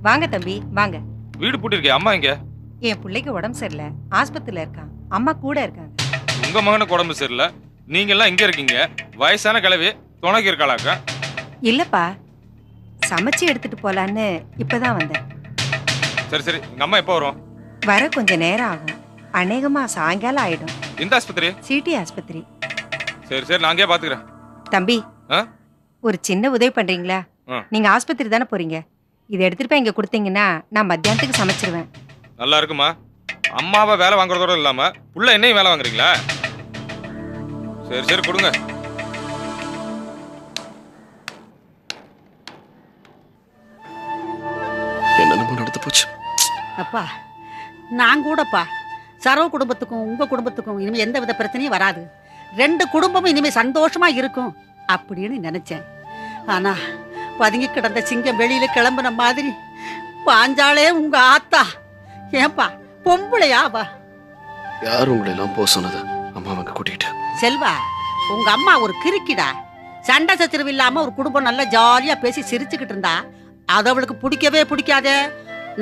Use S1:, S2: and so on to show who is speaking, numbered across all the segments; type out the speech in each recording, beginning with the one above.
S1: வாங்க தம்பி வாங்க.
S2: வீடு பூட்டிருக்கே, அம்மா எங்க?
S1: என் பிள்ளைக்கு உடம்பு சரியில்லை, ஆஸ்பத்திரியில இருக்கான். அம்மா கூட இருக்காங்க.
S2: உங்க மகனுக்கு உடம்பு சரியில்லை, நீங்க எல்லாம் இங்க இருக்கீங்க. வயசான கிழவி துணைக்கு இருக்காளாக்கா?
S1: இல்லப்பா, சமைச்சு எடுத்துட்டு போலான்னு இப்பதான் வந்தேன்.
S2: சரி சரி, எங்க அம்மா எப்போ வரும்?
S1: வர கொஞ்ச நேரம் ஆகும். அநேகமா சாயங்காலம் ஆயிடும்.
S2: இந்த ஆஸ்பத்திரி?
S1: சிடி ஆஸ்பத்திரி.
S2: சரி சரி, நான் அங்கேயே பாத்துக்கிறேன்.
S1: தம்பி,
S2: ஆ?
S1: ஒரு சின்ன உதவி பண்றீங்களா? நீங்க ஆஸ்பத்திரி தானே போறீங்க, இதை எடுத்துட்டு போய் இங்க கொடுத்தீங்கன்னா நான் மத்தியானத்துக்கு சமைச்சிருவேன்.
S2: நல்லா இருக்குமா? அம்மாவை வேலை வாங்குறதோட இல்லாம புள்ள என்னையும் வேலை வாங்குறீங்களா? சரி சரி, கொடுங்க.
S3: என்னென்னமோ நடந்து போச்சு.
S4: அப்பா, நான் கூடப்பா சரவ குடும்பத்துக்கும் உங்க குடும்பத்துக்கும் இனிமே எந்த வித பிரச்சனையும் வராது, 2 குடும்பமும் இனிமே சந்தோஷமா இருக்கும் அப்படின்னு நினைச்சேன். ஆனா பதுங்கி கிடந்த சிங்கம் வெளியில கிளம்புன மாதிரி பாஞ்சாலே உங்க ஆத்தா. ஏன்பா பொம்பளையா? வா,
S3: யார் உங்களை எல்லாம் போக சொன்னது? அம்மாவை கூட்டிகிட்டு.
S4: செல்வா, உங்க அம்மா ஒரு கிறுக்கிடா. சண்டை சச்சரவு இல்லாம ஒரு குடும்பம் நல்லா ஜாலியா பேசி சிரிச்சுக்கிட்டு இருந்தா அது அவளுக்கு பிடிக்கவே பிடிக்காதே.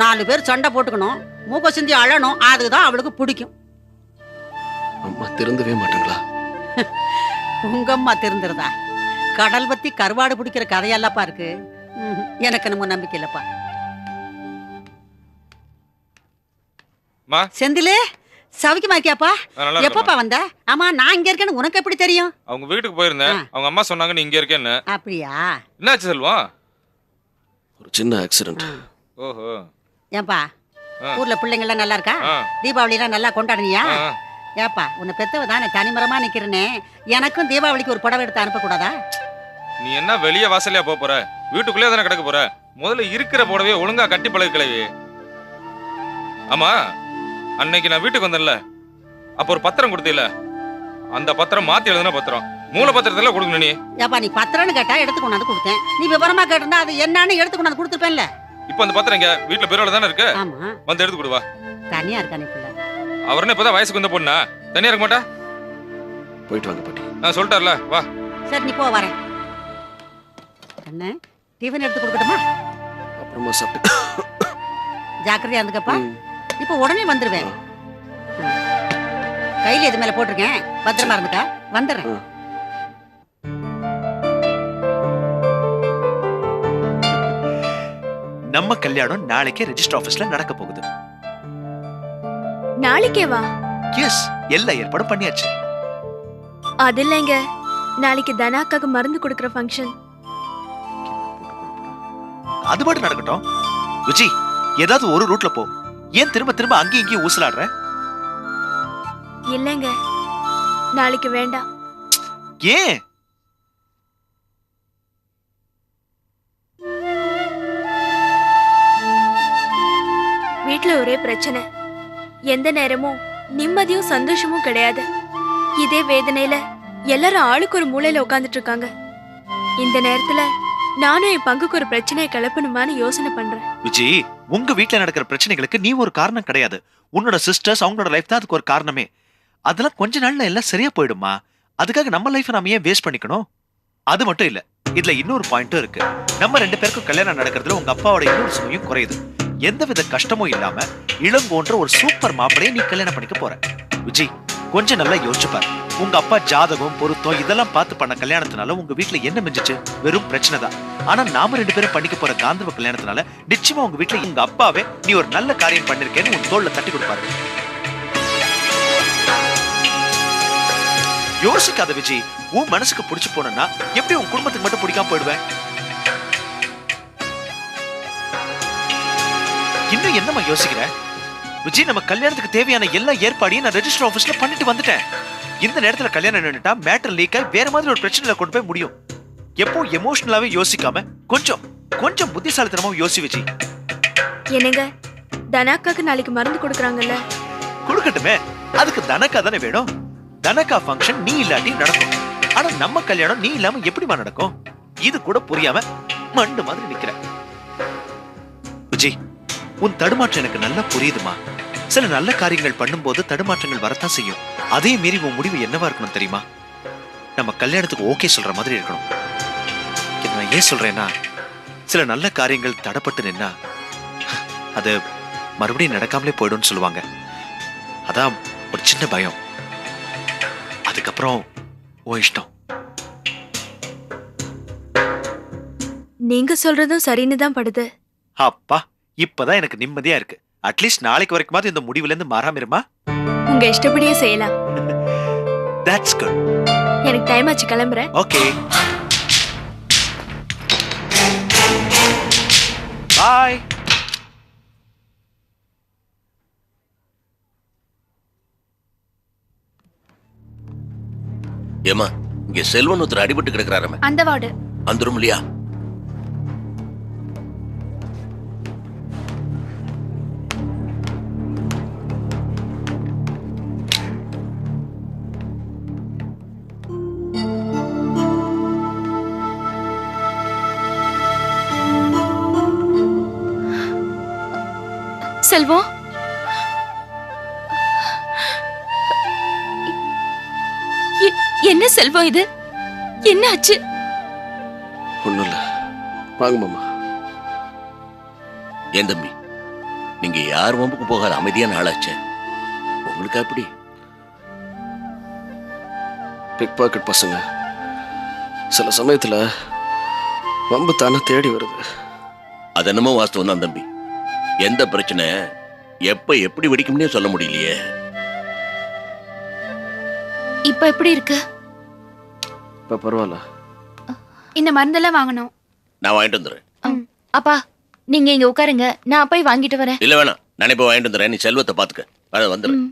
S4: 4 பேர் சண்டை போட்டுக்கணும், மூக்க சிந்தி அழணும், அதுதான் அவளுக்கு பிடிக்கும்.
S3: அம்மா திருந்தவே மாட்டாங்களா?
S4: உங்க அம்மா திருந்துறதா? கடல் பத்தி கருவாடு பிடிக்கிற கதையெல்லாப்பா இருக்கு. எனக்கு நம்ம நம்பிக்கை இல்லப்பா. செந்திலே, சவிக்குமா இருக்கியாப்பா? எப்பப்பா வந்த? ஆமா, நான் இங்க இருக்கேன்னு உனக்கு எப்படி தெரியும்?
S2: அவங்க வீட்டுக்கு போயிருந்தேன், அவங்க அம்மா சொன்னாங்க நீ இங்க இருக்கேன்னு.
S4: அப்படியா?
S2: என்னாச்சு செல்வம்?
S3: ஒரு சின்ன ஆக்சிடென்ட்.
S2: ஓஹோ.
S4: ஏன்பா, ஊர்ல பிள்ளைங்க எல்லாம் நல்லா இருக்கா? தீபாவளி எல்லாம் நல்லா கொண்டாடுனியா? ஏப்பா, உன்னை பெத்தவ தானே தனிமரமா நிக்கிறனே, எனக்கும் தீபாவளிக்கு ஒரு புடவை எடுத்து அனுப்ப கூடாதா?
S2: நீ என்ன வெளிய வாசல்லையா போற? வீட்டுக்குள்ளே தானே கிடக்க போற. முதல்ல இருக்கிற புடவைய ஒழுங்கா கட்டி பழகு கிழவி. ஆமா, அன்னைக்கு நான் வீட்டுக்கு வந்தேன்ல, அப்ப ஒரு பத்திரம் கொடுத்தீல, அந்த பத்திரம் மாத்தி எழுதுன பத்திரம், மூல பத்திரத்துல கொடுக்கணும். நீ
S4: ஏப்பா, நீ பத்திரம்னு கேட்டா எடுத்து கொண்டாந்து கொடுத்தேன். நீ விவரமா கேட்டிருந்தா அது என்னன்னு எடுத்து கொண்டாந்து கொடுத்துருப்பேன்ல.
S2: இப்ப அந்த பத்திரம் எங்க? வீட்டுல பீரோல தானே இருக்கு.
S4: ஆமா,
S2: வந்து எடுத்து கொடுவா.
S4: தனியா இருக்கானே பிள்ளை.
S2: அவர்னே இப்பதான் வயசுக்கு வந்த பொண்ணா, தனியா இருக்க மாட்டா?
S3: போயிட்டு வாங்க பாட்டி.
S2: நான் சொல்லிட்டார்ல, வா.
S4: சரி, நீ போ, வரேன். என்ன டிஃபன் எடுத்து கொடுக்கட்டுமா?
S3: அப்புறமா சாப்பிட்டு.
S4: ஜாக்கிரதையா இருந்துக்கப்பா. இப்போ உடனே வந்துருவேன். கையில எது மேல போட்டிருக்கேன், பத்திரமா இருந்துக்கா. வந்துடுறேன்.
S5: நம்ம கல்யாணம் நாளைக்கே ரெஜிஸ்டர் ஆபீஸ்ல நடக்க போகுது.
S6: நாளைக்கே வா?
S5: எஸ், எல்லா ஏற்பாடும் பண்ணியாச்சு.
S6: அது இல்லைங்க, நாளைக்கு தனாக்காக மருந்து கொடுக்கிற ஃபங்க்ஷன்.
S5: அது மட்டும் நடக்கட்டும். விஜி, ஏதாவது ஒரு ரூட்ல போ. ஏன் திரும்ப திரும்ப அங்கேயும் இங்கேயும் ஊசலாடுற?
S6: இல்லைங்க, நாளைக்கு வேண்டாம்.
S5: ஏன்?
S6: வீட்ல ஒரே பிரச்சனை, எந்த நேரமும் நிம்மதியும் சந்தோஷமும் கிடையாது. இதே வேதனையில எல்லாரும் ஆளுக்கு ஒரு மூலையில உட்கார்ந்துட்டு இருக்காங்க. இந்த நேரத்துல நானும் என் பங்குக்கு ஒரு பிரச்சனையை கிளப்பணுமான்னு யோசனை பண்றேன்.
S5: விஜி, உங்க வீட்டுல நடக்கிற பிரச்சனைகளுக்கு நீ ஒரு காரணம் கிடையாது. உன்னோட சிஸ்டர்ஸ், அவங்களோட லைஃப் தான் அதுக்கு ஒரு காரணமே. அதெல்லாம் கொஞ்ச நாள்ல எல்லாம் சரியா போயிடுமா? அதுக்காக நம்ம லைஃப் நாம ஏன் வேஸ்ட் பண்ணிக்கணும்? அது மட்டும் இல்ல, இதுல இன்னொரு பாயிண்ட்டும் இருக்கு. நம்ம 2 பேருக்கும் கல்யாணம் நடக்கிறதுல உங்க அப்பாவோட இன்னொரு சுமையும் குறையுது. எந்தவித கஷ்டமும் இல்லாம இளங்கோன்ற ஒரு சூப்பர் மாப்பிளையை நீ கல்யாணம் பண்ணிக்க போற. விஜய், கொஞ்சம் நல்லா யோசிச்சு பாரு. உங்க அப்பா ஜாதகம், பொருத்தம் இதெல்லாம் பார்த்து பண்ண கல்யாணத்தினால உங்க வீட்டுல என்ன மிஞ்சிச்சு? வெறும் பிரச்சனை தான். ஆனா நாம 2 பேரும் பண்ணிக்க போற காந்தர்வ கல்யாணத்தினால நிச்சயமா உங்க வீட்டுல உங்க அப்பாவே நீ ஒரு நல்ல காரியம் பண்ணிருக்கேன்னு உன் தோல்ல தட்டி கொடுப்பாரு. யோசிக்காத விஜய். உன் மனசுக்கு பிடிச்சு போனா எப்படி உன் குடும்பத்துக்கு மட்டும் பிடிக்காம போயிடுவேன்? இன்னும் என்னமா யோசிக்கிற விஜய்? நம்ம கல்யாணத்துக்கு தேவையான எல்லா ஏற்பாடையும் நான் ரெஜிஸ்டர் ஆபீஸ்ல பண்ணிட்டு வந்துட்டேன். இந்த நேரத்துல கல்யாணம் நின்னுட்டா மேட்டர் லீக் ஆகி வேற மாதிரி ஒரு பிரச்சனையில கொண்டு போய் முடியும். எப்போ எமோஷனலாவே யோசிக்காம கொஞ்சம் புத்திசாலித்தனமா யோசி விஜய்.
S6: என்னங்க, தனாக்காக்கு நாளைக்கு மருந்து கொடுக்கறாங்கல்ல?
S5: கொடுக்கட்டுமே, அதுக்கு தனக்கா தானே வேணும். தனக்கா ஃபங்க்ஷன் நீ இல்லாட்டி நடக்கும். ஆனா நம்ம கல்யாணம் நீ இல்லாம எப்படிமா நடக்கும்? இது கூட புரியாம மண்டு மாதிரி நிக்கிற. விஜய், உன் தடுமாற்றம் எனக்கு நல்லா புரியுதுமா. சில நல்ல காரியங்கள் பண்ணும்போது தடுமாற்றங்கள் வரத்தான் செய்யும். அதே மீறி உன் முடிவு என்னவா இருக்கணும் தெரியுமா? நம்ம கல்யாணத்துக்கு ஓகே சொல்ற மாதிரி இருக்கணும். இதை நான் ஏன் சொல்றேன்னா, சில நல்ல காரியங்கள் தடப்பட்டு நின்னா அது மறுபடியும் நடக்காமலே போயிடும்னு சொல்லுவாங்க. அதான் ஒரு சின்ன பயம். அதுக்கப்புறம் உன் இஷ்டம்.
S6: நீங்க சொல்றதும் சரின்னு தான் படுது.
S5: அப்பா, இப்பதான் எனக்கு நிம்மதியா இருக்கு. அட்லீஸ்ட் நாளைக்கு வரைக்குமாவது இந்த முடிவுல இருந்து மாறாம இருமா.
S6: உங்க இஷ்டப்படியே செய்யலாம்.
S5: That's good.
S6: எனக்கு டைம் ஆச்சு, கிளம்புறேன்.
S5: ஓகே, பாய்.
S7: ஏமா, இங்க செல்வன் ஒருத்தர் அடிபட்டு கிடக்குறாரமே,
S6: அந்த வார்டு.
S7: அந்த ரூம்லயா?
S6: செல்வம், என்ன செல்வம் இது? என்ன ஆச்சு?
S3: ஒண்ணும் இல்ல, வாங்க மாமா.
S7: ஏன் தம்பி, நீங்க யார் வம்புக்கு போகாத அமைதியான ஆளாச்சே, உங்களுக்கு அப்படி?
S3: பிக் பாக்கெட் பசங்க சில சமயத்துல வம்பு தானே தேடி வருது.
S7: அது என்னமோ வாஸ்தவம் தான் தம்பி. எந்த பிரச்சனை எப்ப எப்படி வெடிக்கும்னே சொல்ல முடியலையே.
S6: இப்ப எப்படி இருக்கு?
S3: இப்ப பரவாயில்ல.
S6: இந்த மருந்தெல்லாம் வாங்கணும்.
S7: நான் வாங்கிட்டு வந்துடுறேன்.
S6: அப்பா, நீங்க இங்க உட்காருங்க, நான் போய் வாங்கிட்டு வரேன்.
S7: இல்ல வேணாம், நானே போய் வாங்கிட்டு வந்துடுறேன். நீ செல்வத்தை பாத்துக்க. வந்துடுறேன்.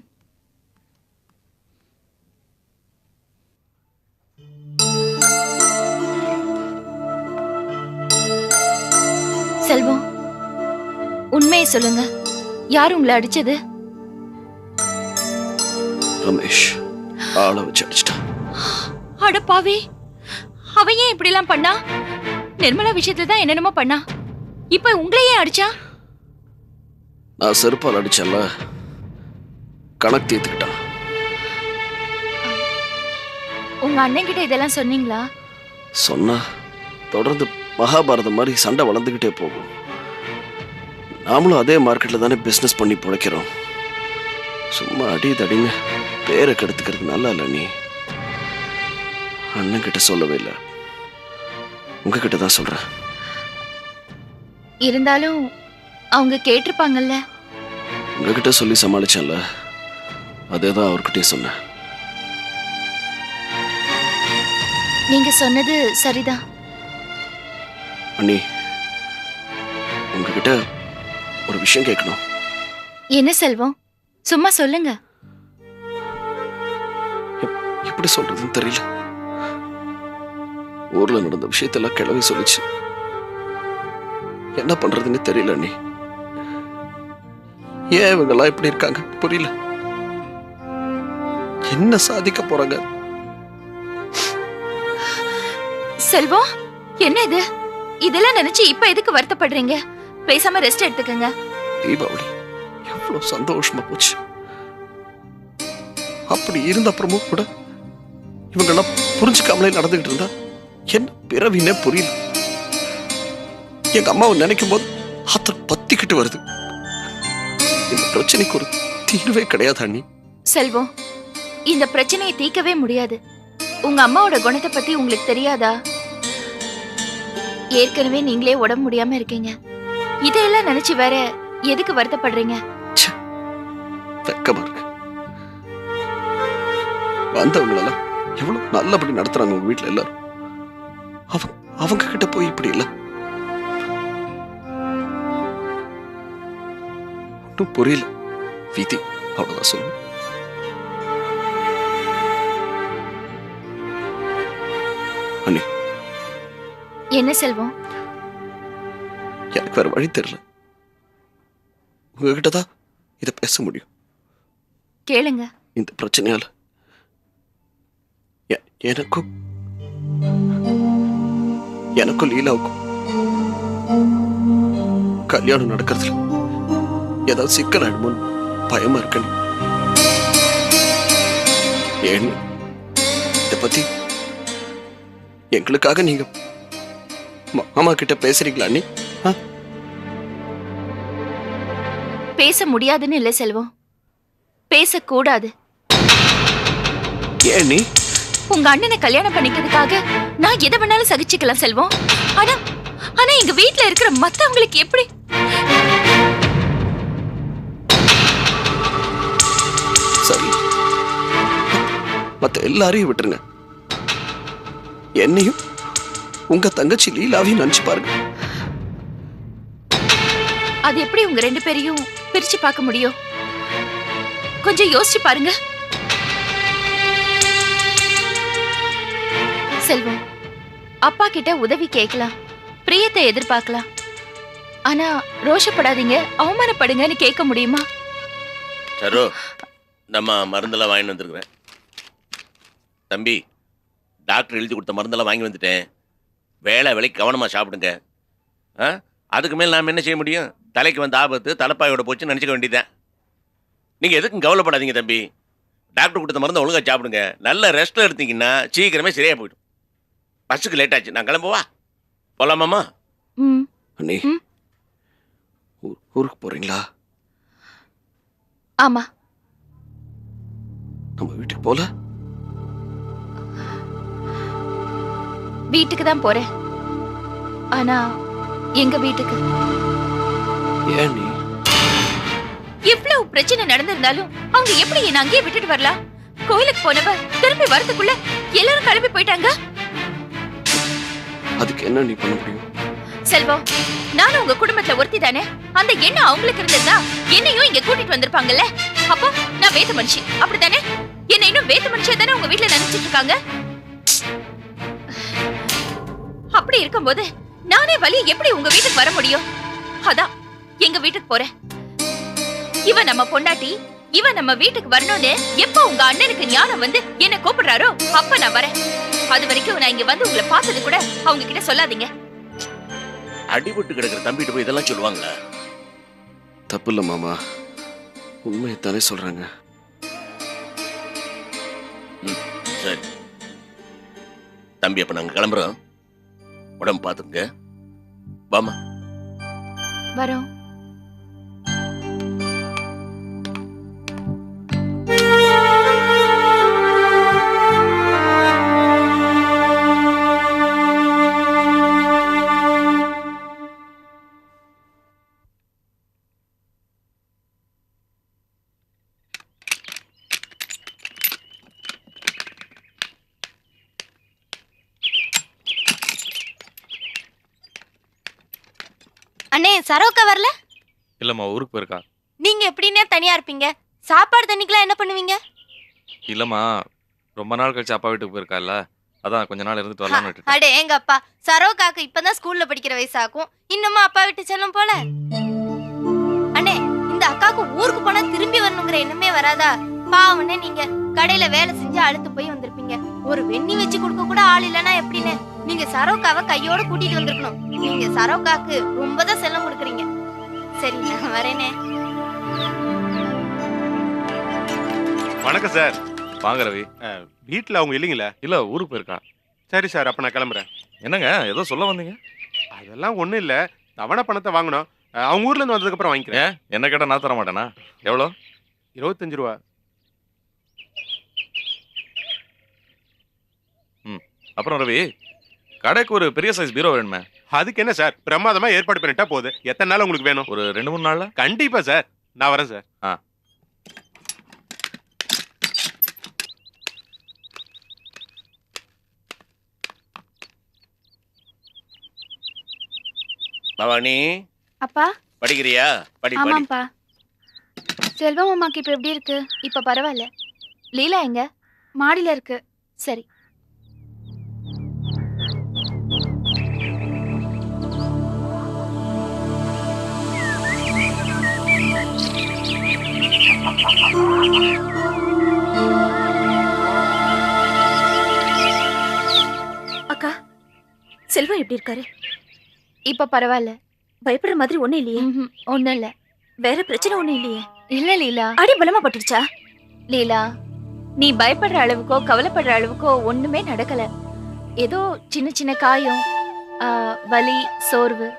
S6: செல்வம், உண்மையை சொல்லுங்க, யார் உங்களை அடிச்சது?
S3: ரமேஷ் ஆளை வச்சு அடிச்சிட்டான்.
S6: அட பாவி, அவன் ஏன் இப்படி எல்லாம் பண்ணா? நிர்மலா விஷயத்துல தான் என்னென்னமோ பண்ணா, இப்ப உங்களையே அடிச்சா?
S3: நான் செருப்பால் அடிச்சேன்ல, கணக்கு தீர்த்துக்கிட்டான்.
S6: உங்க அண்ணன் கிட்ட இதெல்லாம் சொன்னீங்களா?
S3: சொன்னா தொடர்ந்து மகாபாரதம் மாதிரி சண்டை வளர்ந்துகிட்டே போகும். நாமளும் அதே மார்க்கெட்ல தானே பிசினஸ் பண்ணி பிழைக்கிறோம். சும்மா அடி தடின்னு பேரை கெடுத்துக்கிறது நல்லா இல்ல. நீ அண்ணன் கிட்ட சொல்லவே இல்லை, உங்ககிட்ட தான் சொல்றேன்.
S6: இருந்தாலும் அவங்க கேட்டிருப்பாங்கல்ல.
S3: உங்ககிட்ட சொல்லி சமாளிச்சேன்ல, அதேதான் அவர்கிட்டயே சொன்னேன்.
S6: நீங்க சொன்னது சரிதான்.
S3: அண்ணி, உங்ககிட்ட ஒரு விஷயம் கேட்கணும்.
S6: என்ன செல்வம், சும்மா சொல்லுங்க.
S3: எப்படி சொல்றதுன்னு தெரியல. ஊர்ல நடந்த விஷயத்தெல்லாம் கிளவி சொல்லிச்சு. என்ன பண்றதுன்னு தெரியல அண்ணி. ஏன் இவங்கெல்லாம் இப்படி இருக்காங்க புரியல. என்ன சாதிக்க போறாங்க?
S6: செல்வம், என்ன இது? இதெல்லாம் நினைச்சு இப்ப எதுக்கு வருத்தப்படுறீங்க? பேசாம ரெஸ்ட் எடுத்துக்கங்க.
S3: தீபாவளி எவ்வளவு சந்தோஷமா போச்சு. அப்படி இருந்த அப்புறமும் கூட இவங்கெல்லாம் புரிஞ்சுக்காமலே நடந்துகிட்டு இருந்தா என்ன பிறவினே புரியல. எங்க அம்மாவை நினைக்கும் போது ஆத்திரம் பத்திக்கிட்டு வருது. இந்த பிரச்சனைக்கு ஒரு தீர்வே கிடையாது அண்ணி.
S6: செல்வம், இந்த பிரச்சனையை தீர்க்கவே முடியாது. உங்க அம்மாவோட குணத்தை பத்தி உங்களுக்கு தெரியாதா? ஏற்கனவே நீங்களே உடம்பு முடியாம இருக்கீங்க. இதையெல்லாம் நினைச்சு வேற எதுக்கு வருத்தப்படுறீங்க?
S3: வெக்கமா இருக்கு. வந்தவங்களெல்லாம் எவ்வளவு நல்லபடி நடத்துறாங்க உங்க வீட்டுல எல்லாரும். அவங்க கிட்ட போய் இப்படி இல்ல. ஒன்றும் புரியல. விதி, அவ்வளவுதான் சொல்லணும். அண்ணி,
S6: என்ன செல்வம்?
S3: எனக்கு வேற வழி தெரியல. உங்ககிட்ட தான் இதை பேச முடியும்.
S6: கேளுங்க.
S3: இந்த பிரச்சனையால எனக்கும் லீலாவுக்கும் கல்யாணம் நடக்கிறதுல ஏதாவது சிக்கல் ஆயிடுமோன்னு பயமா இருக்கு. ஏன் இத பத்தி எங்களுக்காக நீங்க மாமா கிட்ட பேசுறீங்களா அண்ணி?
S8: பேச முடியாதுன்னு இல்ல செல்வம், பேசக்கூடாது.
S3: ஏன் நீ
S8: உங்க அண்ணனை கல்யாணம் பண்ணிக்கிறதுக்காக நான் எதை வேணாலும் சகிச்சுக்கலாம் செல்வம். ஆனா ஆனா எங்க வீட்ல இருக்கிற மத்தவங்களுக்கு எப்படி?
S3: சரி, மத்த எல்லாரையும் விட்டுருங்க, என்னையும் உங்க தங்கச்சி லீலாவையும் நினைச்சு பாருங்க.
S8: அது எப்படி உங்க 2 பேரையும் பிரிச்சு பார்க்க முடியும்? கொஞ்சம் யோசிச்சு பாருங்க செல்வம். அப்பா கிட்ட உதவி கேட்கலாம், பிரியத்தை எதிர்பார்க்கலாம். ஆனா ரோஷப்படாதீங்க, அவமானப்படுங்கன்னு கேட்க முடியுமா?
S7: சரோ, நம்ம மருந்தெல்லாம் வாங்கி வந்துருக்குறேன். தம்பி, டாக்டர் எழுதி கொடுத்த மருந்தெல்லாம் வாங்கி வந்துட்டேன். வேலைக்கு கவனமாக சாப்பிடுங்க. அதுக்கு மேல் நாம் என்ன செய்ய முடியும்? தலைக்கு வந்த ஆபத்து தலைப்பாயோட போச்சு நினச்சிக்க வேண்டியதான். நீங்கள் எதுக்கும் கவலைப்படாதீங்க தம்பி. டாக்டர் கொடுத்த மருந்தை ஒழுங்காக சாப்பிடுங்க. நல்ல ரெஸ்ட்டில் எடுத்தீங்கன்னா சீக்கிரமே சரியாக போயிடும். பஸ்ஸுக்கு லேட் ஆச்சு, நான் கிளம்புவா. போலாமாம்மா?
S3: அண்ணி, ஊருக்கு போறீங்களா?
S8: ஆமா.
S3: நம்ம வீட்டுக்கு போல?
S8: வீட்டுக்கு தான் போறேன். ஆனா எங்க வீட்டுக்கு.
S3: ஏன் நீ?
S8: எவ்வளவு பிரச்சனை நடந்திருந்தாலும் அவங்க எப்படி என்ன அங்கேயே விட்டுட்டு வரலாம்? கோயிலுக்கு போனவ திரும்பி வரதுக்குள்ள எல்லாரும் கிளம்பி போயிட்டாங்க.
S3: அதுக்கு என்ன நீ பண்ண முடியும்?
S8: செல்வம், நானும் உங்க குடும்பத்துல ஒருத்தி தானே. அந்த எண்ணம் அவங்களுக்கு இருந்ததா என்னையும் இங்க கூட்டிட்டு வந்திருப்பாங்கல்ல. அப்போ நான் வேத மனுஷி அப்படித்தானே? என்ன இன்னும் வேத மனுஷியா தானே உங்க வீட்டுல நினைச்சிட்டு இருக்காங்க. அப்படி இருக்கும்போது நானே வழி எப்படி உங்க வீட்டுக்கு வர முடியும்? அதான் எங்க வீட்டுக்கு போறேன். இவன் நம்ம பொண்டாட்டி, இவன் நம்ம வீட்டுக்கு வரணும்னு எப்ப உங்க அண்ணனுக்கு ஞானம் வந்து என்ன கூப்பிடுறாரோ அப்ப நான் வரேன். அது வரைக்கும் நான் இங்க வந்து உங்களை பார்த்தது கூட அவங்க கிட்ட சொல்லாதீங்க.
S7: அடிபட்டு கிடக்கிற தம்பிட்டு போய் இதெல்லாம் சொல்லுவாங்களா?
S3: தப்பு இல்ல மாமா, உண்மையைத்தானே சொல்றாங்க.
S7: சரி தம்பி, அப்ப நாங்க கிளம்புறோம். உடம்பு பாத்துங்க. வாமா.
S8: வரோம்.
S9: அண்ணே, சரோக்கா வரல?
S2: இல்லம்மா, ஊருக்கு போயிருக்கா.
S9: நீங்க எப்படின்னே தனியா இருப்பீங்க? சாப்பாடு தண்ணிக்கெல்லாம் என்ன பண்ணுவீங்க?
S2: இல்லம்மா, ரொம்ப நாள் கழிச்சு அப்பா வீட்டுக்கு போயிருக்கால, அதான் கொஞ்ச நாள் இருந்துட்டு வரலாம்னு விட்டுட்டேன்.
S9: அடே எங்க அப்பா, சரோக்காக்கு இப்பதான் ஸ்கூல்ல படிக்கிற வயசாக்கும், இன்னுமா அப்பா விட்டு செல்லும் போல? அண்ணே, இந்த அக்காவுக்கு ஊருக்கு போனா திரும்பி வரணுங்கிற எண்ணமே வராதா? பாவனே, நீங்க கடையில வேலை செஞ்சு அழுத்து போய் வந்திருப்பீங்க. ஒரு வெண்ணி வச்சு கொடுக்க கூட ஆள் இல்லைன்னா எப்படின்னு நீங்க சரோக்காவை கையோட கூட்டிட்டு வந்திருக்கணும். நீங்க சரோக்காக்கு ரொம்பதான் செல்லம் கொடுக்குறீங்க. சரி, நான் வரேனே.
S10: வணக்கம் சார்.
S2: வாங்க ரவி.
S10: வீட்டில் அவங்க இல்லைங்களா?
S2: இல்ல, ஊருக்கு போயிருக்கா.
S10: சரி சார், அப்போ நான் கிளம்புறேன்.
S2: என்னங்க ஏதோ சொல்ல வந்தீங்க?
S10: அதெல்லாம் ஒன்றும் இல்லை, தவணை பணத்தை வாங்கணும். அவங்க ஊர்லேருந்து வந்ததுக்கப்புறம் வாங்கிக்கிறேன்.
S2: என்ன கேட்டால் நான் தர மாட்டேனா? எவ்வளோ?
S10: 25 ரூபா.
S2: அப்புறம் ரவி, கடைக்கு ஒரு பெரிய சைஸ் பீரோ வேணுமே.
S10: அதுக்கு என்ன சார், பிரமாதமா ஏற்பாடு பண்ணிட்டா போகுது. எத்தனை நாள் உங்களுக்கு வேணும்?
S2: ஒரு 2-3 நாள்ல.
S10: கண்டிப்பா சார், நான் வரேன் சார்.
S7: பவானி,
S6: அப்பா.
S7: படிக்கிறியா? படி.
S6: ஆமாப்பா. செல்வம் அம்மாக்கு இப்ப எப்படி இருக்கு? இப்ப பரவாயில்ல. லீலா எங்க? மாடியில இருக்கு. சரி.
S8: அக்கா, செல்வம் எப்படி இருக்காரு?
S6: இப்ப பரவாயில்ல.
S8: பயப்படுற மாதிரி ஒண்ணும் இல்லையே?
S6: ஒண்ணும் இல்ல.
S8: வேற பிரச்சனை ஒண்ணும் இல்லையே?
S6: இல்ல லீலா.
S8: அடி பலமா பட்டுடுச்சா?
S6: லீலா, நீ பயப்படுற அளவுக்கோ கவலைப்படுற அளவுக்கோ ஒண்ணுமே நடக்கல. ஏதோ சின்ன சின்ன காயம், வலி, சோர்வு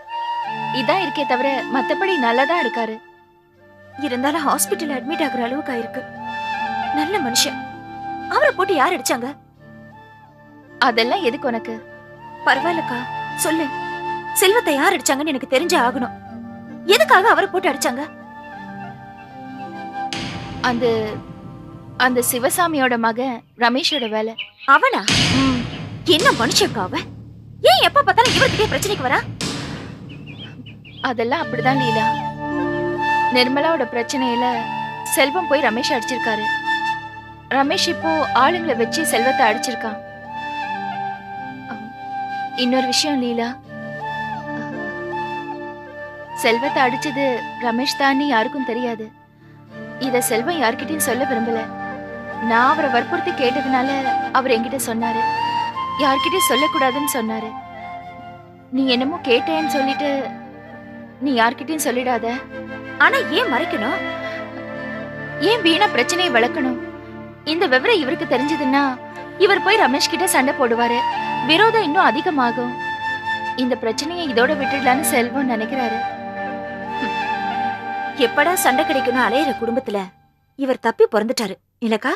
S6: இதான் இருக்கே தவிர மத்தபடி நல்லாதான் இருக்காரு.
S11: இருந்தாலும் ஹாஸ்பிட்டல் அட்மிட் ஆகுற அளவுக்கு ஆயிருக்கு. நல்ல மனுஷன். அவரை போட்டு யார் அடிச்சாங்க?
S8: அதெல்லாம் எதுக்கு உனக்கு?
S11: பரவாயில்லக்கா, சொல்லு. செல்வத்தை யார் அடிச்சாங்கன்னு எனக்கு தெரிஞ்சே ஆகணும். எதுக்காக அவரை போட்டு அடிச்சாங்க?
S8: அந்த அந்த சிவசாமியோட மகன் ரமேஷோட வேலை.
S11: அவனா? என்ன மனுஷக்கா அவன்? ஏன் எப்ப பார்த்தாலும் இவர்கிட்டே பிரச்சனைக்கு வரா?
S8: அதெல்லாம் அப்படிதான் லீலா. நிர்மலாவோட பிரச்சனையில செல்வம் போய் ரமேஷ் அடிச்சிருக்காரு. ரமேஷ் இப்போ ஆளுங்களை வச்சு செல்வத்தை அடிச்சிருக்கான். இன்னொரு விஷயம் லீலா, செல்வத்தை அடிச்சது ரமேஷ் தான் யாருக்கும் தெரியாது. இத செல்வம் யார்கிட்டயும் சொல்ல விரும்பல. நான் அவரை வற்புறுத்தி கேட்டதுனால அவர் என்கிட்ட சொன்னாரு. யார்கிட்டயும் சொல்லக்கூடாதுன்னு சொன்னாரு. நீ என்னமோ கேட்டேன்னு சொல்லிட்டு நீ யார்கிட்டயும் சொல்லிடாத.
S11: ஆனா ஏன் மறைக்கணும்?
S8: ஏன் வீணா பிரச்சனையை வளர்க்கணும்? இந்த விவரம் இவருக்கு தெரிஞ்சதுன்னா இவர் போய் ரமேஷ் கிட்ட சண்டை போடுவாரு. விரோதம் இன்னும் அதிகமாகும். இந்த பிரச்சனையை இதோட விட்டுடலான்னு செல்வம் நினைக்கிறாரு.
S11: எப்படா சண்டை கிடைக்கணும் அலையிற குடும்பத்துல இவர் தப்பி பிறந்துட்டாரு இல்லக்கா?